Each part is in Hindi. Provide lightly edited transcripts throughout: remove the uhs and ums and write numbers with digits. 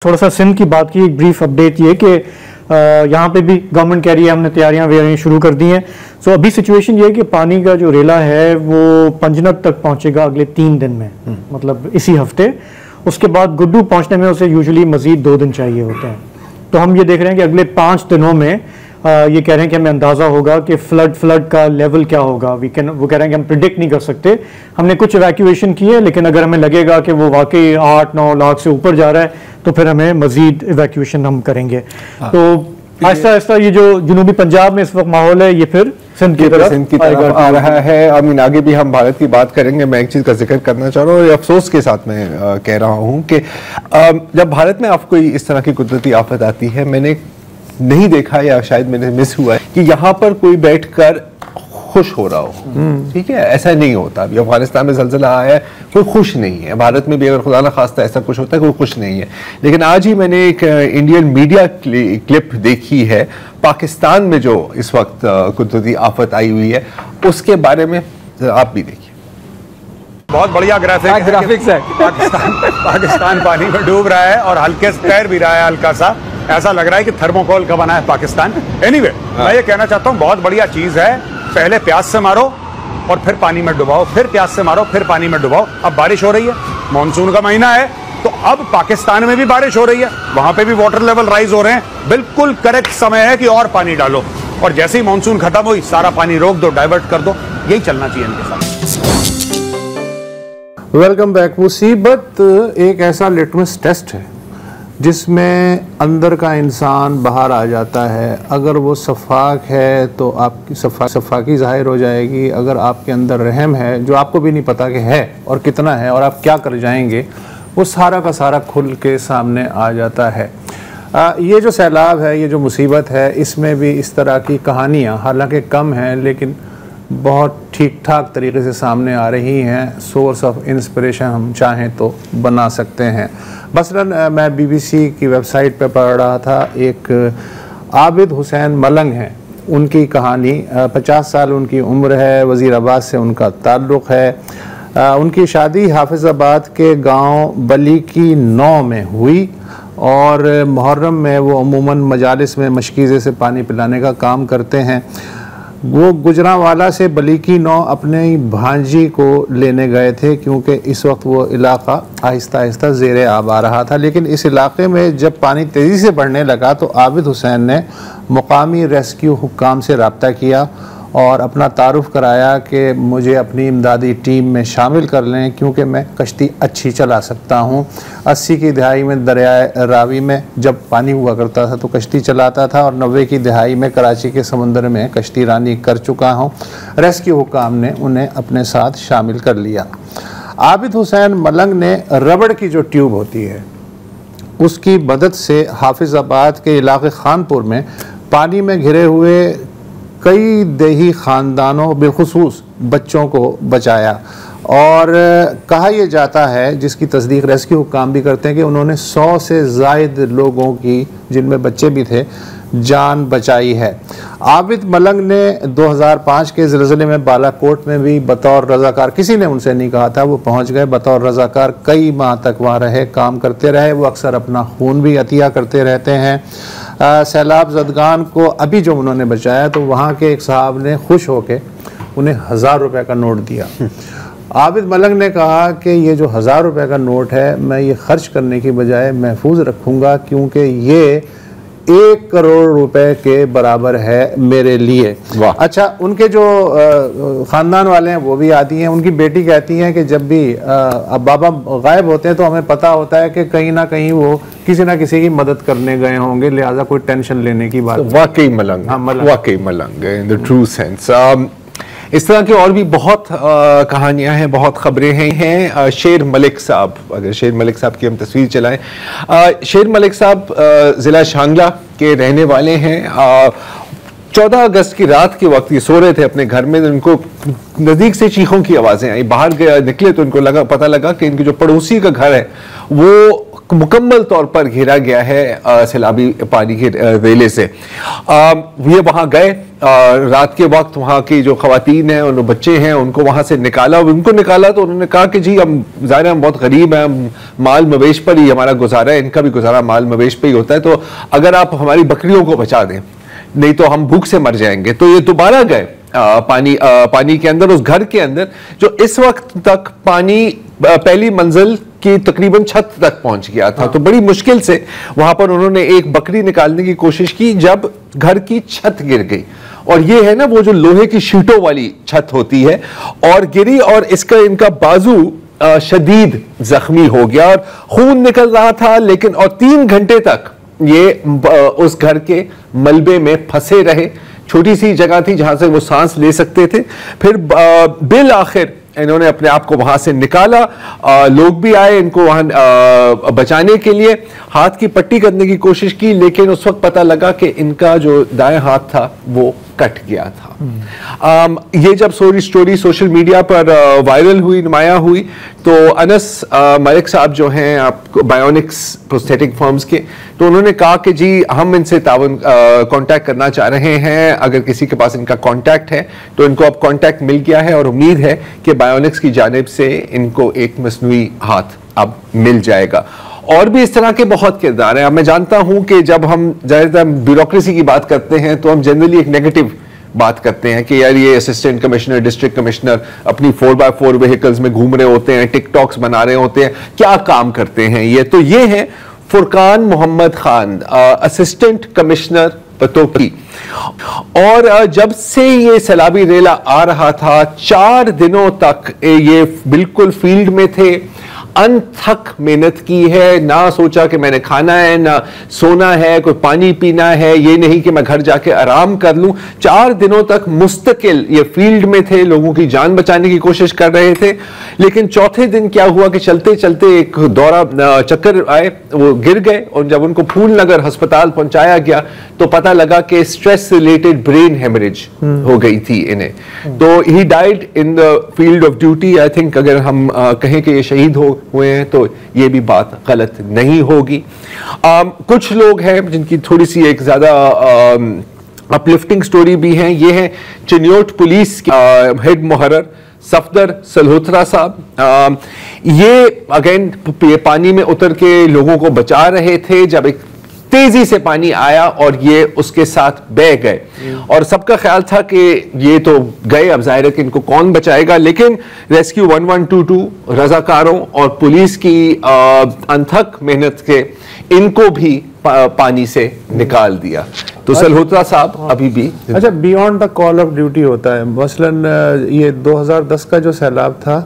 थोड़ा सा सिंध की बात की, एक ब्रीफ अपडेट ये कि यहाँ पे भी गवर्नमेंट कह रही है हमने तैयारियां शुरू कर दी हैं। सो अभी सिचुएशन ये है कि पानी का जो रेला है वो पंजनक तक पहुंचेगा अगले 3 दिन में, मतलब इसी हफ्ते। उसके बाद गुड्डू पहुंचने में उसे यूजुअली मजीद 2 दिन चाहिए होते हैं। तो हम ये देख रहे हैं कि अगले 5 दिनों में ये कह रहे हैं कि हमें अंदाज़ा होगा कि फ्लड का लेवल क्या होगा। वो कह रहे हैं कि हम प्रिडिक्ट नहीं कर सकते। हमने कुछ इवैक्यूएशन की है, लेकिन अगर हमें लगेगा कि वो वाकई 8-9 लाख से ऊपर जा रहा है तो फिर हमें मजीद इवैक्यूएशन हम करेंगे। तो आहिस्ता आहिस्ता ये जो जनूबी पंजाब में इस वक्त माहौल है ये फिर सिंध की तरफ आ रहा है। अमीन आगे भी हम भारत की बात करेंगे। मैं एक चीज़ का जिक्र करना चाह रहा हूँ और अफसोस के साथ मैं कह रहा हूँ कि जब भारत में आपको इस तरह की कुदरती आफत आती है, मैंने नहीं देखा या शायद मैंने मिस हुआ है कि यहाँ पर कोई बैठकर खुश हो रहा हो। ठीक है, ऐसा नहीं होता। अभी अफगानिस्तान में ज़लज़ला आया है, कोई खुश नहीं है। भारत में भी अगर खुदा न खास्ता ऐसा कुछ होता है कोई खुश नहीं है। लेकिन आज ही मैंने एक इंडियन मीडिया क्लिप देखी है पाकिस्तान में जो इस वक्त कुदरती आफत आई हुई है, उसके बारे में आप भी देखिए। बहुत बढ़िया ग्राफिक्स है। पाकिस्तान पानी में डूब रहा है और हल्के से तैर भी रहा है, हल्का सा। ऐसा लग रहा है कि थर्मोकोल का बना है पाकिस्तान। एनीवे, मैं ये कहना चाहता हूँ बहुत बढ़िया चीज है। पहले प्यास से मारो और फिर पानी में डुबाओ, फिर प्यास से मारो फिर पानी में डुबाओ। अब बारिश हो रही है, मानसून का महीना है, तो अब पाकिस्तान में भी बारिश हो रही है, वहां पे भी वाटर लेवल राइज हो रहे हैं। बिल्कुल करेक्ट समय है कि और पानी डालो, और जैसे ही मानसून खत्म हुई सारा पानी रोक दो, डाइवर्ट कर दो। यही चलना चाहिए इनके साथ। Welcome back. मुसीबत एक ऐसा लिटमस टेस्ट है जिसमें अंदर का इंसान बाहर आ जाता है। अगर वो शफाक है तो आपकी शफाकी ज़ाहिर हो जाएगी। अगर आपके अंदर रहम है, जो आपको भी नहीं पता कि है और कितना है और आप क्या कर जाएंगे, वो सारा का सारा खुल के सामने आ जाता है। ये जो सैलाब है, ये जो मुसीबत है, इसमें भी इस तरह की कहानियाँ हालांकि कम हैं लेकिन बहुत ठीक ठाक तरीके से सामने आ रही हैं। सोर्स ऑफ इंस्पिरेशन हम चाहें तो बना सकते हैं। मसलन मैं BBC की वेबसाइट पर पढ़ रहा था, एक आबिद हुसैन मलंग हैं, उनकी कहानी। 50 साल उनकी उम्र है, वज़ीराबाद से उनका ताल्लुक़ है। उनकी शादी हाफिज़ाबाद के गांव बलीकी 9 में हुई और मुहर्रम में वो अमूमन मजालिस में मशकीज़े से पानी पिलाने का काम करते हैं। वो गुजरांवाला से बलीकी 9 अपने भांजी को लेने गए थे, क्योंकि इस वक्त वो इलाका आहिस्ता आहिस्ता ज़ेरे आब आ रहा था। लेकिन इस इलाके में जब पानी तेज़ी से बढ़ने लगा तो आबिद हुसैन ने मुकामी रेस्क्यू हुक्काम से रब्ता किया और अपना तारुफ कराया कि मुझे अपनी इमदादी टीम में शामिल कर लें, क्योंकि मैं कश्ती अच्छी चला सकता हूँ। 80 की दहाई में दरियाए रावी में जब पानी हुआ करता था तो कश्ती चलाता था, और 90 की दहाई में कराची के समंदर में कश्ती रानी कर चुका हूँ। रेस्क्यू हुक्काम ने उन्हें अपने साथ शामिल कर लिया। आबिद हुसैन मलंग ने रबड़ की जो ट्यूब होती है उसकी मदद से हाफिज़ाबाद के इलाके खानपुर में पानी में घिरे हुए कई देही ख़ानदानों बिलखुसूस बच्चों को बचाया। और कहा यह जाता है, जिसकी तस्दीक रेस्क्यू हुक्काम भी करते हैं, कि उन्होंने 100 से ज़ायद लोगों की, जिनमें बच्चे भी थे, जान बचाई है। आबिद मलंग ने 2005 के ज़िलज़िले में बालाकोट में भी बतौर रज़ाकार, किसी ने उनसे नहीं कहा था, वो पहुंच गए बतौर रज़ाकार। कई माह तक वहाँ रहे, काम करते रहे। वो अक्सर अपना खून भी अतिया करते रहते हैं। सैलाब ज़दगान को अभी जो उन्होंने बचाया तो वहाँ के एक साहब ने खुश होकर उन्हें 1000 रुपये का नोट दिया। आबिद मलंग ने कहा कि ये जो 1000 रुपये का नोट है, मैं ये ख़र्च करने की बजाय महफूज रखूँगा, क्योंकि ये 1 करोड़ रुपए के बराबर है मेरे लिए। अच्छा, उनके जो ख़ानदान वाले हैं वो भी आती हैं। उनकी बेटी कहती हैं कि जब भी अब बाबा गायब होते हैं तो हमें पता होता है कि कहीं ना कहीं वो किसी ना किसी की मदद करने गए होंगे, लिहाजा कोई टेंशन लेने की बात। वाकई मलंग, हाँ, वाकई मलंग इन द ट्रू सेंस। इस तरह की और भी बहुत कहानियां हैं, बहुत खबरें हैं। शेर मलिक साहब, अगर शेर मलिक साहब की हम तस्वीर चलाएं। शेर मलिक साहब ज़िला शांगला के रहने वाले हैं। 14 अगस्त की रात के वक्त ये सो रहे थे अपने घर में, उनको नज़दीक से चीखों की आवाज़ें आई। बाहर निकले तो उनको पता लगा कि इनके जो पड़ोसी का घर है वो मुकम्मल तौर पर घेरा गया है सैलाबी पानी के रेले से। ये वहाँ गए, रात के वक्त वहाँ की जो खवातीन हैं और बच्चे हैं उनको वहाँ से निकाला। उनको निकाला तो उन्होंने कहा कि जी हम ज़ाहिर हम बहुत गरीब हैं, हम माल मवेश पर ही हमारा गुजारा है, इनका भी गुजारा माल मवेश पर ही होता है, तो अगर आप हमारी बकरियों को बचा दें, नहीं तो हम भूख से मर जाएंगे। तो ये दोबारा गए पानी के अंदर, उस घर के अंदर जो इस वक्त तक पानी पहली मंजिल की तकरीबन छत तक पहुंच गया था। तो बड़ी मुश्किल से वहां पर उन्होंने एक बकरी निकालने की कोशिश की जब घर की छत गिर गई, और ये है ना वो जो लोहे की शीटों वाली छत होती है, और गिरी और इनका बाजू शदीद जख्मी हो गया और खून निकल रहा था। लेकिन और 3 घंटे तक ये उस घर के मलबे में फंसे रहे। छोटी सी जगह थी जहां से वो सांस ले सकते थे। फिर बिल आखिर इन्होंने अपने आप को वहां से निकाला। लोग भी आए इनको वहां बचाने के लिए, हाथ की पट्टी करने की कोशिश की, लेकिन उस वक्त पता लगा कि इनका जो दाएं हाथ था वो कट गया था। ये जब स्टोरी सोशल मीडिया पर वायरल हुई, नुमाया हुई, तो अनस मलिक साहब जो हैं आपको बायोनिक्स प्रोस्थेटिक फर्म्स के, तो उन्होंने कहा कि जी हम इनसे तावन कांटेक्ट करना चाह रहे हैं, अगर किसी के पास इनका कांटेक्ट है तो इनको अब कांटेक्ट मिल गया है और उम्मीद है कि बायोनिक्स की जानिब से इनको एक मसनूई हाथ अब मिल जाएगा। और भी इस तरह के बहुत किरदार हैं। मैं जानता हूं कि जब हम ज़्यादातर ब्यूरोक्रेसी की बात करते हैं तो हम जनरली एक नेगेटिव बात करते हैं कि यार ये असिस्टेंट कमिश्नर, डिस्ट्रिक्ट कमिश्नर अपनी 4x4 व्हीकल्स में घूम रहे होते हैं, टिकटॉक्स बना रहे होते हैं, क्या काम करते हैं ये। तो ये है फुरकान मोहम्मद खान, असिस्टेंट कमिश्नर पतोकी। और जब से ये सैलाबी रेला आ रहा था 4 दिनों तक ये बिल्कुल फील्ड में थे, अनथक मेहनत की है, ना सोचा कि मैंने खाना है, ना सोना है, कोई पानी पीना है, ये नहीं कि मैं घर जाके आराम कर लूं। 4 दिनों तक मुस्तकिल ये फील्ड में थे, लोगों की जान बचाने की कोशिश कर रहे थे। लेकिन चौथे दिन क्या हुआ कि चलते चलते एक दौरा चक्कर आए, वो गिर गए, और जब उनको फूलनगर अस्पताल पहुंचाया गया तो पता लगा कि स्ट्रेस रिलेटेड ब्रेन हेमरेज हो गई थी इन्हें। तो he died in the field of duty. I think अगर हम कहें कि ये शहीद हुए हैं तो ये भी बात गलत नहीं होगी। कुछ लोग हैं जिनकी थोड़ी सी एक ज्यादा अपलिफ्टिंग स्टोरी भी है। ये है चिन्योट पुलिस के हेड मुहर्रर सफदर सल्होत्रा साहब। ये अगेन पानी में उतर के लोगों को बचा रहे थे जब एक तेजी से पानी आया और ये उसके साथ बह गए, और सबका ख्याल था कि ये तो गए, अब जाहिर है कि इनको कौन बचाएगा। लेकिन रेस्क्यू 1122 रजाकारों और पुलिस की अनथक मेहनत के इनको भी पानी से निकाल दिया। तो सल्होत्रा साहब अभी भी अच्छा beyond the call of duty होता है। मसलन ये 2010 का जो सैलाब था,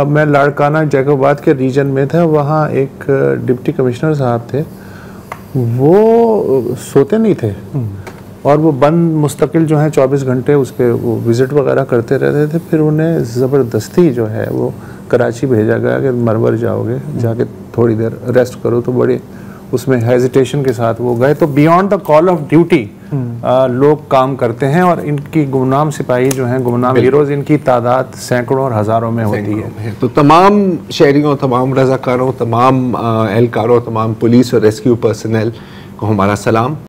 मैं लाड़काना जैकोबाद के रीजन में था, वहाँ एक डिप्टी कमिश्नर साहब थे, वो सोते नहीं थे और वो बंद मुस्तकिल जो है 24 घंटे उस पर वो विज़िट वगैरह करते रहते थे। फिर उन्हें ज़बरदस्ती जो है वो कराची भेजा गया कि मरवर जाओगे, जाके थोड़ी देर रेस्ट करो। तो बड़े उसमें हेजिटेशन के साथ वो गए। तो beyond the call of duty लोग काम करते हैं, और इनकी गुमनाम सिपाही जो हैं, गुमनाम हीरोज, इनकी तादाद सैकड़ों और हज़ारों में होती है। तो तमाम शहरियों, तमाम रज़ाकारों, तमाम एहलकारों, तमाम पुलिस और रेस्क्यू पर्सनल को हमारा सलाम।